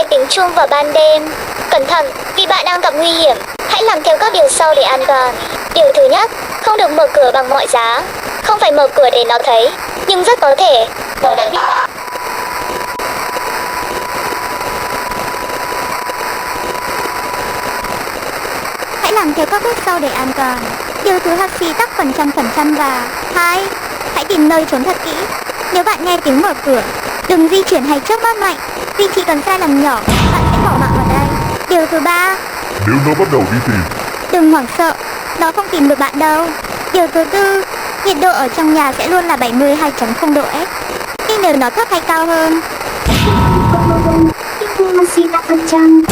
nghe tiếng chuông vào ban đêm. Cẩn thận, vì bạn đang gặp nguy hiểm. Hãy làm theo các điều sau để an toàn. Điều thứ nhất, không được mở cửa bằng mọi giá. Không phải mở cửa để nó thấy, nhưng rất có thể nó đã bị Hãy làm theo các bước sau để an toàn. Điều thứ hai, suy tắc phần trăm và 2. Hãy tìm nơi trốn thật kỹ. Nếu bạn nghe tiếng mở cửa, đừng di chuyển hay chớp mắt mạnh, vì chỉ cần sai lầm nhỏ, bạn sẽ bỏ mạng ở đây. Điều thứ ba, nếu nó bắt đầu đi tìm, đừng hoảng sợ, nó không tìm được bạn đâu. Điều thứ tư, nhiệt độ ở trong nhà sẽ luôn là 72.0 độ F. Nhưng nếu nó thấp hay cao hơn, suy tắc phần trăm.